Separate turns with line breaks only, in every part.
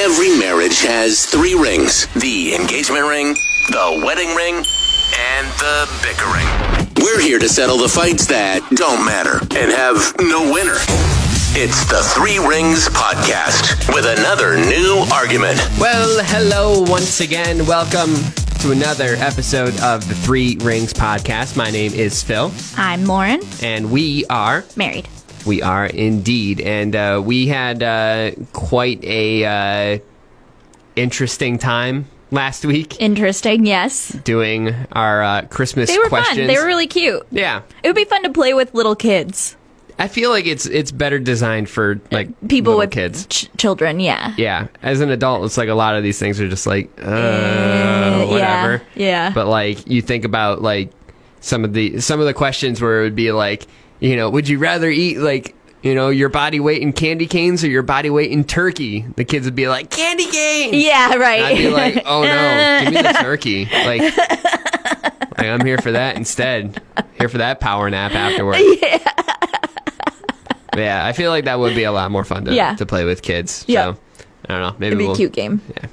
Every marriage has 3 rings. The engagement ring, the wedding ring, and the bicker ring. We're here to settle the fights that don't matter and have no winner. It's the 3 Rings Podcast with another new argument.
Well, hello once again. Welcome to another episode of the 3 Rings Podcast. My name is Phil.
I'm Lauren.
And we are...
married.
We are indeed. And we had quite a interesting time last week.
Interesting, yes.
Doing our Christmas
They were
questions.
fun. They were really cute.
Yeah.
It would be fun to play with little kids.
I feel like it's better designed for like
people
little
with
kids.
Children, yeah.
Yeah. As an adult, it's like a lot of these things are just like, whatever.
Yeah.
But like you think about like some of the questions where it would be like, you know, would you rather eat like, you know, your body weight in candy canes or your body weight in turkey? The kids would be like, candy cane.
Yeah, right.
And I'd be like, oh no, give me the turkey. Like I'm here for that instead. Here for that power nap afterwards.
Yeah.
Yeah, I feel like that would be a lot more fun to play with kids.
Yeah.
So, I don't know. Maybe
It'd be a cute game.
Yeah.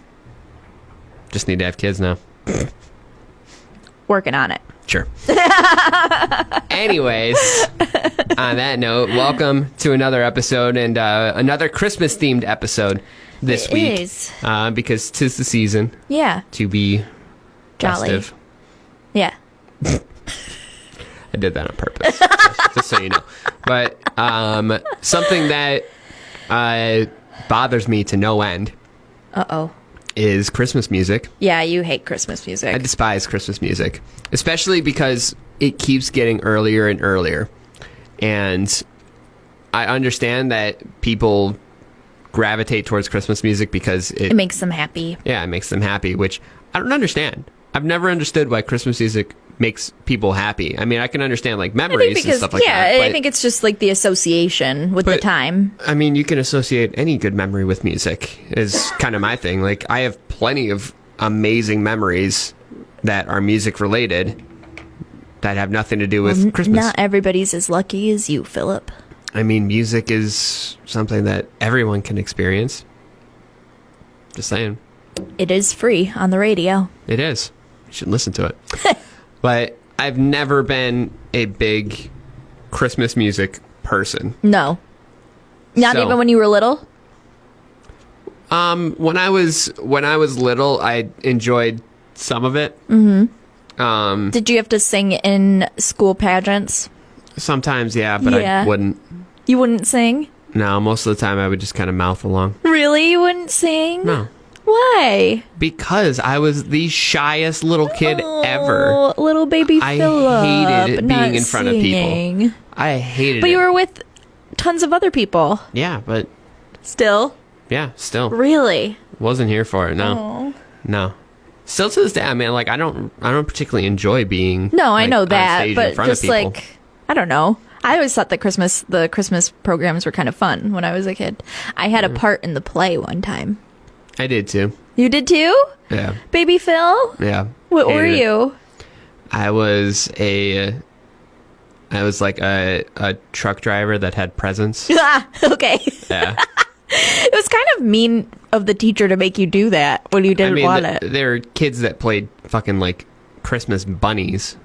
Just need to have kids now.
Working on it.
Sure. Anyways, on that note, welcome to another episode and another Christmas-themed episode this week.
It is.
Because 'tis the season
Yeah.
to be
Jolly.
festive.
Yeah.
I did that on purpose, just so you know. But something that bothers me to no end
Uh-oh.
is Christmas music.
Yeah, you hate Christmas
I
music.
despise Christmas music, especially because it keeps getting earlier and earlier. And I understand that people gravitate towards Christmas music because
It makes them happy.
yeah, it makes them happy, which I don't understand. I've never understood why Christmas music makes people happy. I mean, I can understand like memories and stuff like that.
I think it's just like the association with the time.
I mean, you can associate any good memory with music is kind of my thing. Like, I have plenty of amazing memories that are music related that have nothing to do with Christmas.
Not everybody's as lucky as you, Philip.
I mean, music is something that everyone can experience. Just saying.
It is free on the radio.
It is. You should listen to it. But I've never been a big Christmas music person.
No. Not even when you were little?
When I was little, I enjoyed some of it. Mm-hmm.
Did you have to sing in school pageants?
Sometimes, yeah, but
Yeah.
I wouldn't.
You wouldn't sing?
No, most of the time I would just kind of mouth along.
Really? You wouldn't sing?
No.
Why?
Because I was the shyest little kid ever.
Oh, little baby
I
Philip.
hated
not
being in front of people.
singing.
I hated it.
But you were with tons of other people.
Yeah, but
Still?
still.
Really?
Wasn't here for it, no.
Oh.
No. Still to this day, I mean, like, I don't particularly enjoy being
No, I
like,
know
on
that,
stage in
but
front of
just
people.
like, I don't know. I always thought that the Christmas programs were kind of fun when I was a kid. I had a part in the play one time.
I did too.
You did too?
Yeah.
Baby Phil?
Yeah.
What were
Hated it.
you?
I was like a truck driver that had presents.
Ah, okay.
Yeah.
It was kind of mean of the teacher to make you do that when you didn't want it.
There were kids that played fucking like Christmas bunnies.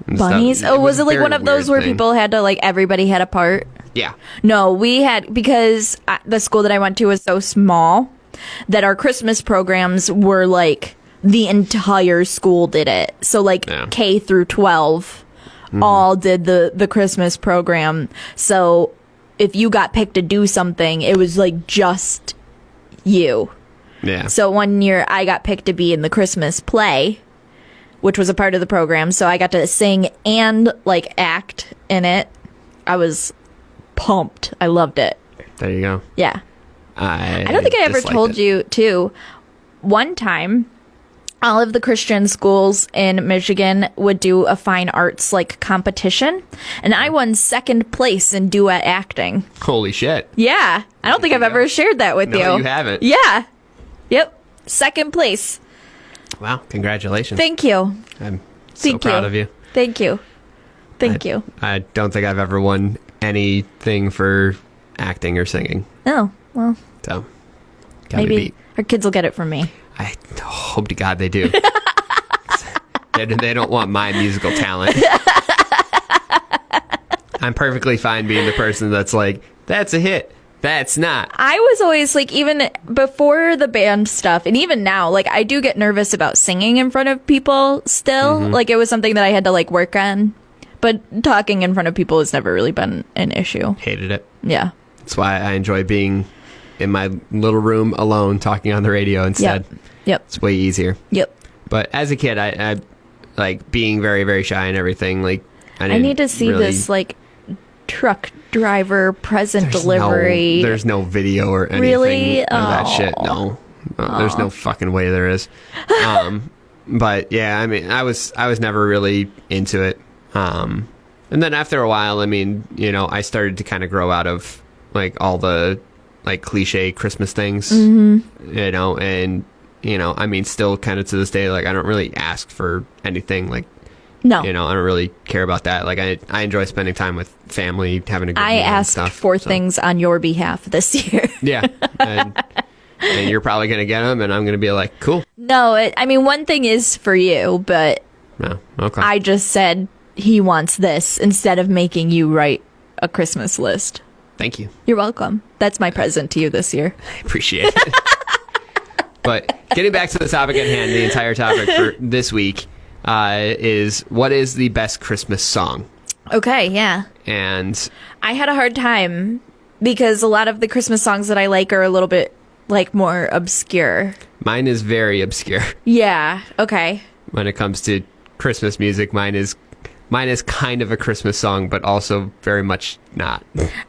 and stuff.
Bunnies? Oh, was it like
very
one of those
weird
where
thing.
people had to like, everybody had a part?
Yeah.
No, we had, because the school that I went to was so small that our Christmas programs were like, the entire school did it. So like
Yeah.
K through 12 all did the Christmas program. So if you got picked to do something, it was like just you.
Yeah.
So one year I got picked to be in the Christmas play, which was a part of the program. So I got to sing and like act in it. I was pumped. I loved it.
There you go.
Yeah.
I
don't think I ever
disliked
told
it.
you too. One time, all of the Christian schools in Michigan would do a fine arts like competition, and I won second place in duet acting.
Holy shit.
Yeah. I don't think I've ever shared that with you.
No, you haven't.
Yeah. Yep. Second place.
Wow. Congratulations.
Thank you.
I'm so proud of you.
Thank you. Thank you.
I don't think I've ever won anything for acting or singing.
Oh, well.
So Got me
Maybe
beat.
our kids will get it from me.
I hope to God they do. They don't want my musical talent. I'm perfectly fine being the person that's like, that's a hit. That's not.
I was always like, even before the band stuff, and even now, like, I do get nervous about singing in front of people still. Like, it was something that I had to, like, work on. But talking in front of people has never really been an issue.
Hated it.
Yeah.
That's why I enjoy being in my little room alone talking on the radio instead.
Yep.
It's way easier.
Yep.
But as a kid, I like being very, very shy and everything. Like,
I need to see this, like, truck driver present delivery.
There's no video or anything
Really?
of that shit. No. There's no fucking way there is. But yeah, I mean, I was never really into it. And then after a while, I mean, you know, I started to kind of grow out of like all the like cliche Christmas things, you know, and you know, I mean, still kind of to this day, like I don't really ask for anything, like,
No.
you know, I don't really care about that. Like I enjoy spending time with family, having a good
I
meal and
asked
stuff,
for
so.
things on your behalf this year.
Yeah. And you're probably going to get them, and I'm going to be like, cool.
No, I mean, one thing is for you, but
No, okay.
I just said he wants this instead of making you write a Christmas list.
Thank you.
You're welcome. That's my present to you this year.
I appreciate it. But getting back to the topic at hand, the entire topic for this week is what is the best Christmas song?
Okay, yeah.
And
I had a hard time because a lot of the Christmas songs that I like are a little bit like more obscure.
mine is very obscure.
Yeah, okay.
When it comes to Christmas music, mine is kind of a Christmas song, but also very much not.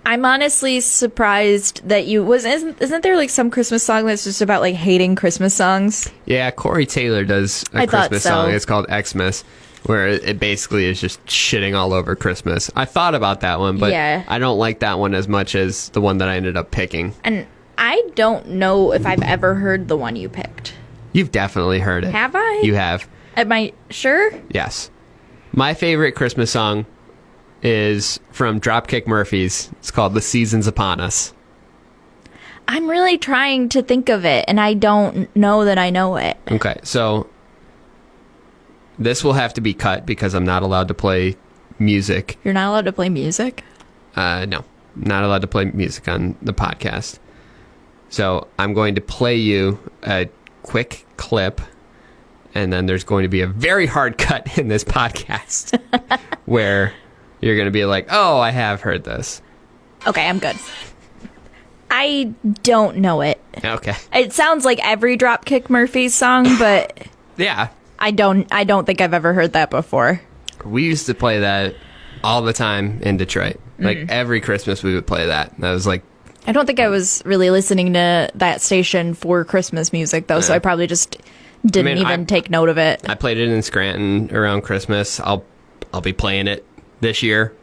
I'm honestly surprised that isn't there like some Christmas song that's just about like hating Christmas songs?
Yeah, Corey Taylor does a
I thought
Christmas
so.
song. It's called Xmas, where it basically is just shitting all over Christmas. I thought about that one, but
Yeah.
I don't like that one as much as the one that I ended up picking.
And I don't know if I've ever heard the one you picked.
You've definitely heard it.
Have I?
You have.
Am I sure?
Yes. My favorite Christmas song is from Dropkick Murphys. It's called The Season's Upon Us.
I'm really trying to think of it, and I don't know that I know it.
Okay, so this will have to be cut because I'm not allowed to play music.
You're not allowed to play music?
No, not allowed to play music on the podcast. So I'm going to play you a quick clip, and then there's going to be a very hard cut in this podcast where you're going to be like, oh, I have heard this.
Okay, I'm good. I don't know it.
Okay.
It sounds like every Dropkick Murphys song, but
Yeah.
I don't think I've ever heard that before.
We used to play that all the time in Detroit. Like every Christmas we would play that. That was like,
I don't think I was really listening to that station for Christmas music, though, so I probably just didn't even take note of it.
I played it in Scranton around Christmas. I'll be playing it this year.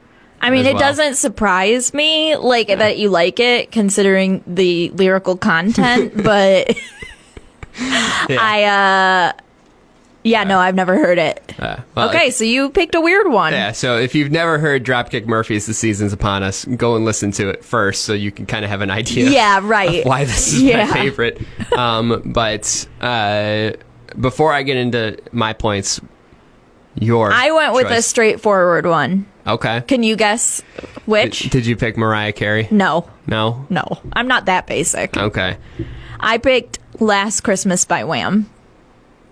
I mean,
as
it
well.
doesn't surprise me, like, that you like it, considering the lyrical content, but no, I've never heard it.
Well,
Okay, so you picked a weird one.
Yeah, so if you've never heard Dropkick Murphys, The Season's Upon Us, go and listen to it first so you can kind of have an idea
Yeah, right.
of why this is
Yeah.
my favorite. But before I get into my points,
I went with a
choice.
straightforward one.
Okay.
Can you guess which?
Did you pick Mariah Carey?
No.
No?
No. I'm not that basic.
Okay.
I picked Last Christmas by Wham.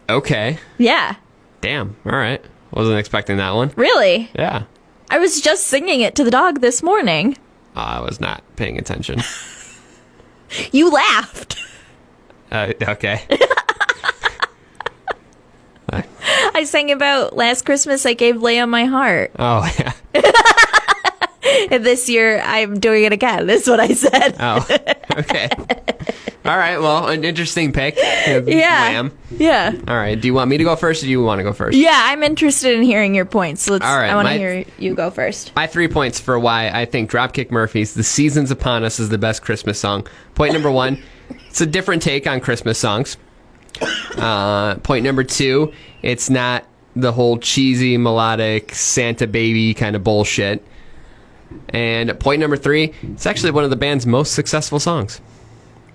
Okay.
Yeah.
Damn. All right. Wasn't expecting that one.
Really?
Yeah.
I was just singing it to the dog this morning.
I was not paying attention.
You laughed.
Okay.
I sang about Last Christmas I gave Leia my heart.
Oh, yeah.
And this year I'm doing it again. That's what I said.
Oh, okay. All right. Well, an interesting pick.
Yeah.
Wham.
Yeah.
All right. Do you want me to go first or do you want to go first?
Yeah, I'm interested in hearing your points.
All right,
I want to
my-
hear you go first.
My 3 points for why I think Dropkick Murphys, The Season's Upon Us is the best Christmas song. Point number 1, it's a different take on Christmas songs. Point number 2, it's not the whole cheesy, melodic, Santa baby kind of bullshit. And point number 3, it's actually one of the band's most successful songs.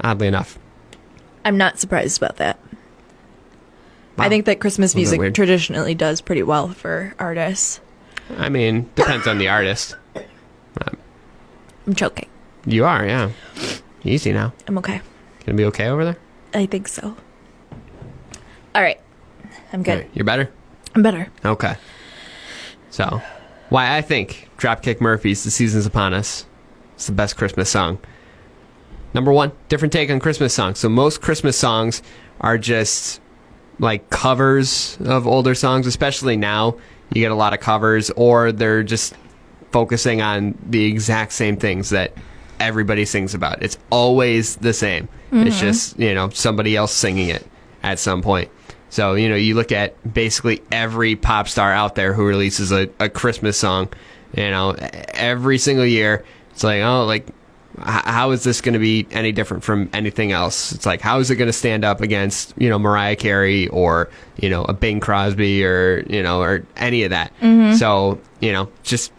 Oddly enough.
I'm not surprised about that.
Wow.
I think that Christmas
Little bit
music
weird.
traditionally does pretty well for artists.
I mean, depends on the artist.
I'm choking.
You are, yeah. Easy now.
I'm okay.
Gonna be okay over there?
I think so. All right. I'm good.
Right, you're better?
I'm better.
Okay. So, why I think Dropkick Murphys' The Season's Upon Us is the best Christmas song. Number one, different take on Christmas songs. So most Christmas songs are just like covers of older songs, especially now. You get a lot of covers, or they're just focusing on the exact same things that everybody sings about. It's always the same. It's just, somebody else singing it at some point. So, you look at basically every pop star out there who releases a Christmas song, every single year. It's like, how is this going to be any different from anything else? It's like, how is it going to stand up against, Mariah Carey or, a Bing Crosby or any of that? So, just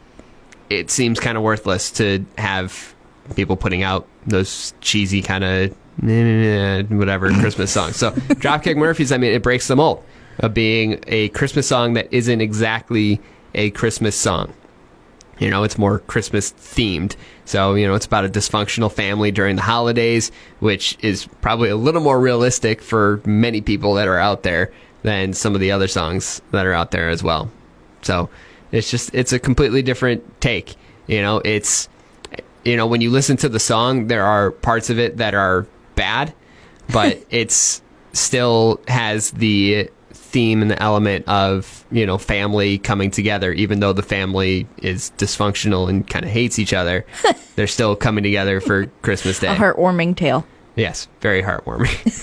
it seems kind of worthless to have people putting out those cheesy kind of whatever Christmas songs. So Dropkick Murphys, it breaks the mold of being a Christmas song that isn't exactly a Christmas song. It's more Christmas themed. So, it's about a dysfunctional family during the holidays, which is probably a little more realistic for many people that are out there than some of the other songs that are out there as well. So it's a completely different take. It's, when you listen to the song, there are parts of it that are bad, but it's still has the theme and the element of family coming together. Even though the family is dysfunctional and kind of hates each other, they're still coming together for Christmas Day.
A heartwarming tale.
Yes, very heartwarming.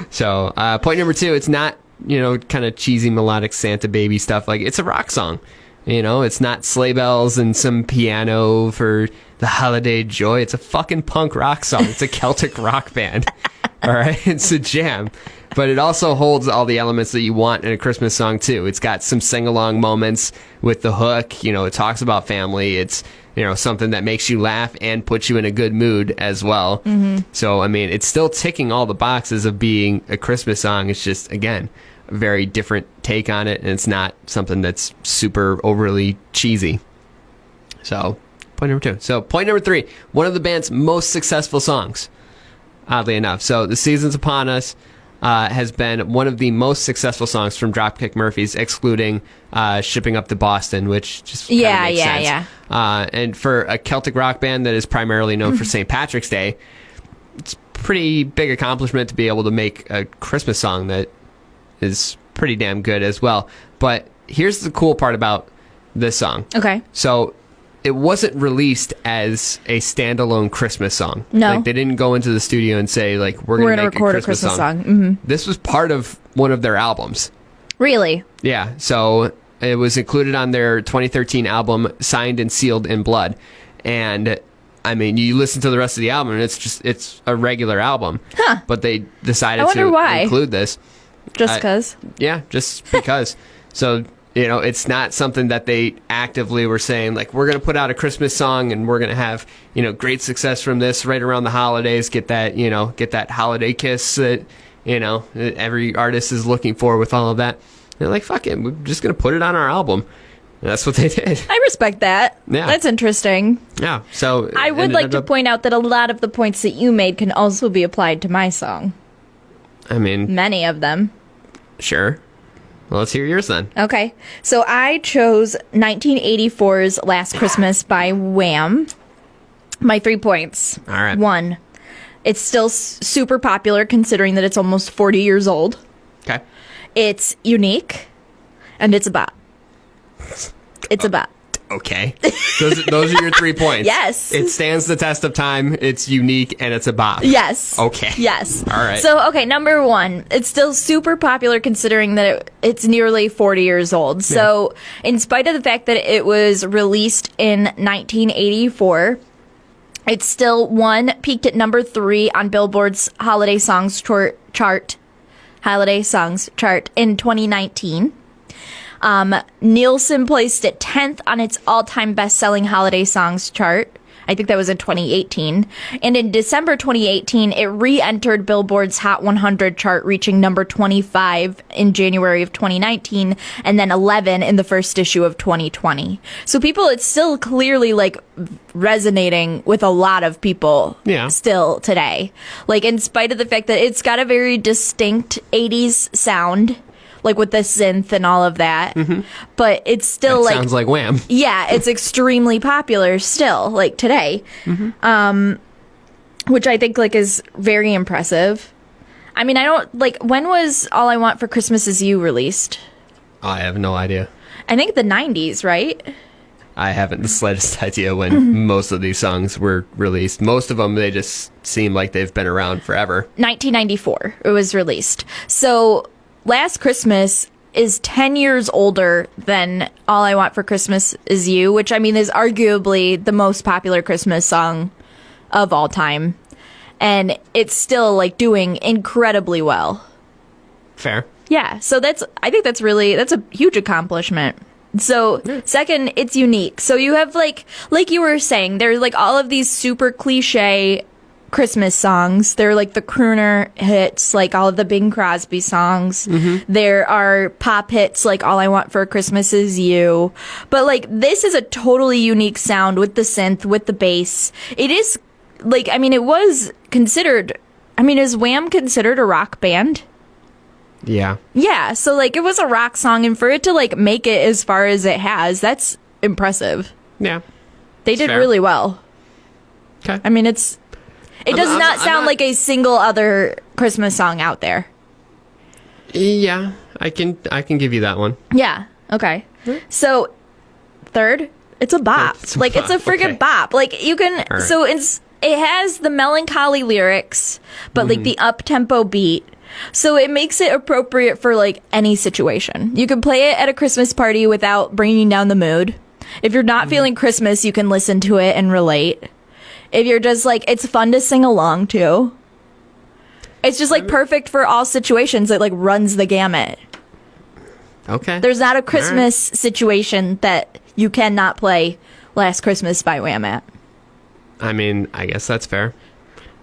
So point number two, it's not kind of cheesy melodic Santa baby stuff. Like, it's a rock song. It's not sleigh bells and some piano for the holiday joy. It's a fucking punk rock song. It's a Celtic rock band. All right, it's a jam, but it also holds all the elements that you want in a Christmas song too. It's got some sing-along moments with the hook. It talks about family. It's something that makes you laugh and puts you in a good mood as well. So it's still ticking all the boxes of being a Christmas song. It's just, again, a very different take on it, and it's not something that's super overly cheesy. So point number two. So point number three, one of the band's most successful songs, oddly enough. So The Season's Upon Us has been one of the most successful songs from Dropkick Murphys, excluding Shipping Up to Boston, which just makes sense. And for a Celtic rock band that is primarily known for St. Patrick's Day, it's a pretty big accomplishment to be able to make a Christmas song that is pretty damn good as well. But here's the cool part about this song.
Okay.
So it wasn't released as a standalone Christmas song.
No.
Like, they didn't go into the studio and say, like, we're going to
record
a Christmas song. This was part of one of their albums.
Really?
Yeah. So it was included on their 2013 album, Signed and Sealed in Blood. And you listen to the rest of the album and it's a regular album.
Huh.
But they decided
to
include this.
Just because?
Yeah, just because. So, it's not something that they actively were saying, like, we're going to put out a Christmas song and we're going to have, great success from this right around the holidays, get that holiday kiss that, every artist is looking for with all of that. They're like, fuck it, we're just going to put it on our album. And that's what they did.
I respect that.
Yeah.
That's interesting.
Yeah, so...
I would like to point out that a lot of the points that you made can also be applied to my song. Many of them.
Sure. Well, let's hear yours then.
Okay. So I chose 1984's Last Christmas by Wham. My 3 points.
All right.
1, it's still super popular considering that it's almost 40 years old.
Okay.
It's unique. And it's a bop. It's a bop.
Okay. Those are your 3 points.
Yes.
It stands the test of time. It's unique and it's a bop.
Yes.
Okay.
Yes.
All right.
So, okay, number 1. It's still super popular considering that it's nearly 40 years old. So, in spite of the fact that it was released in 1984, it's still peaked at number 3 on Billboard's Holiday Songs chart in 2019. Nielsen placed it 10th on its all-time best-selling holiday songs chart I think that was in 2018. And in December 2018, it re-entered Billboard's Hot 100 chart, reaching number 25 in January of 2019, and then 11 in the first issue of 2020. So it's still clearly like resonating with a lot of people still today. Like, in spite of the fact that it's got a very distinct 80s sound, like with the synth and all of that, but it's still
that sounds like Wham.
Yeah, it's extremely popular still, like today, which I think like is very impressive. I mean, I don't like, when was All I Want for Christmas Is You released?
I have no idea.
I think the 90s, right?
I haven't the slightest idea when most of these songs were released. Most of them, they just seem like they've been around forever.
1994, it was released. So Last Christmas is 10 years older than All I Want for Christmas Is You, which, I mean, is arguably the most popular Christmas song of all time. And it's still, like, doing incredibly well.
Fair.
Yeah, so I think that's a huge accomplishment. So, second, it's unique. So you have, like you were saying, there's, like, all of these super cliche Christmas songs. They're like the crooner hits, like all of the Bing Crosby songs. There are pop hits like All I Want for Christmas Is You. But like, this is a totally unique sound with the synth, with the bass. It is like, I mean, it was considered, I mean, is Wham considered a rock band?
Yeah.
Yeah. So like, it was a rock song, and for it to like make it as far as it has, that's impressive.
Yeah.
They did really well.
Okay.
I mean, it does not sound like a single other Christmas song out there.
Yeah, I can give you that one.
Yeah. Okay. So, third, it's a bop.
It's
a friggin' bop. Like, you can.
Right.
So it has the melancholy lyrics, but like the up tempo beat. So it makes it appropriate for like any situation. You can play it at a Christmas party without bringing down the mood. If you're not feeling Christmas, you can listen to it and relate. If you're just like, it's fun to sing along to. It's just like perfect for all situations. It like runs the gamut.
Okay.
There's not a Christmas situation that you cannot play Last Christmas by Wham at.
I mean, I guess that's fair.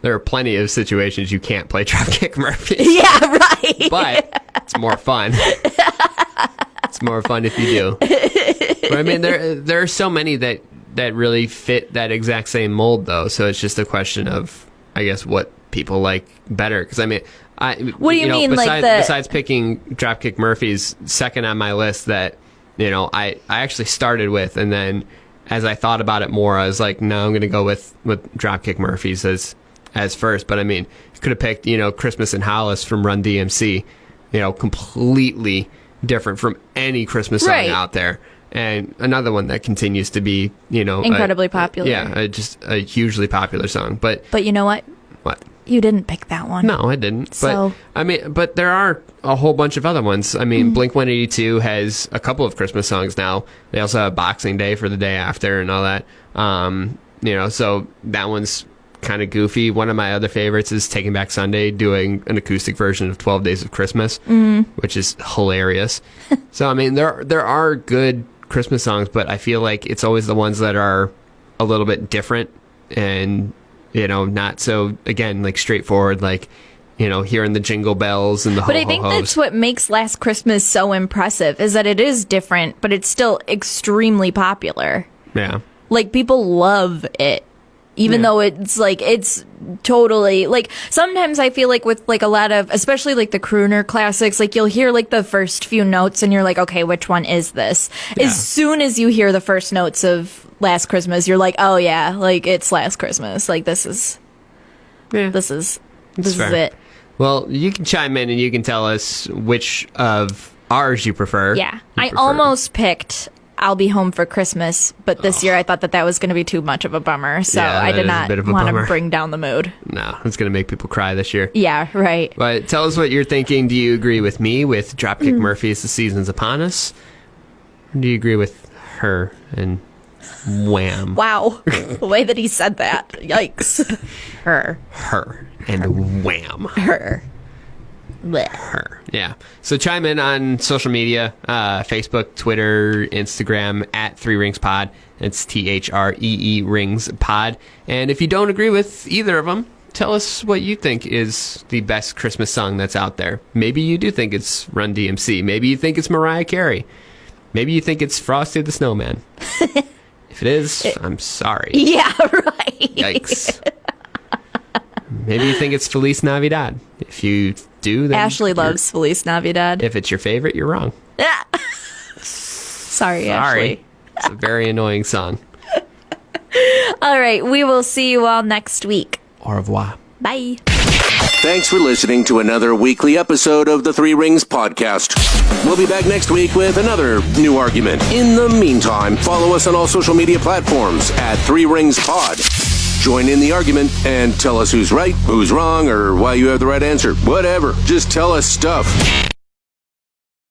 There are plenty of situations you can't play Dropkick Murphys.
Yeah, right.
But it's more fun. It's more fun if you do. But I mean, there are so many that really fit that exact same mold, though. So it's just a question of, I guess, what people like better. Because I mean,
what do you mean,
besides picking Dropkick Murphys, second on my list that I actually started with, and then as I thought about it more, I was like, no, I'm going to go with Dropkick Murphys as first. But I mean, you could have picked Christmas in Hollis from Run DMC, completely different from any Christmas song out there. And another one that continues to be,
incredibly popular.
Yeah, just a hugely popular song. But
you know what?
What?
You didn't pick that one.
No, I didn't.
So,
but I mean, but there are a whole bunch of other ones. I mean, Blink 182 has a couple of Christmas songs now. They also have Boxing Day for the day after and all that. So that one's kind of goofy. One of my other favorites is Taking Back Sunday, doing an acoustic version of 12 Days of Christmas, which is hilarious. So I mean, there are good Christmas songs, but I feel like it's always the ones that are a little bit different and not so, again, like straightforward, like hearing the jingle bells and the
but I think that's what makes Last Christmas so impressive, is that it is different, but it's still extremely popular.
Yeah,
like people love it, even though it's like, it's totally like, sometimes I feel like with like a lot of, especially like the crooner classics, like you'll hear like the first few notes and you're like, okay, which one is this? As soon as you hear the first notes of Last Christmas, you're like, oh yeah, like it's Last Christmas, like this is it.
Well, you can chime in and you can tell us which of ours you prefer.
I almost picked I'll Be Home for Christmas, but this year I thought that was going to be too much of a bummer, so I did not want to bring down the mood.
No, it's going to make people cry this year.
Yeah, right.
But tell us what you're thinking. Do you agree with me with Dropkick Murphys, The Season's Upon Us? Or do you agree with her and Wham?
Wow. The way that he said that. Yikes. Her
and Wham.
Her.
Yeah. So chime in on social media, Facebook, Twitter, Instagram, at 3RingsPod, It's THREE Rings Pod. And if you don't agree with either of them, tell us what you think is the best Christmas song that's out there. Maybe you do think it's Run DMC. Maybe you think it's Mariah Carey. Maybe you think it's Frosty the Snowman. If it is, I'm sorry.
Yeah, right.
Yikes. Maybe you think it's Feliz Navidad. If you do, then
Ashley loves Feliz Navidad.
If it's your favorite, you're wrong.
Sorry, Ashley.
It's a very annoying song.
All right, we will see you all next week.
Au revoir.
Bye.
Thanks for listening to another weekly episode of the Three Rings Podcast. We'll be back next week with another new argument. In the meantime, follow us on all social media platforms at Three Rings Pod. Join in the argument and tell us who's right, who's wrong, or why you have the right answer. Whatever. Just tell us stuff.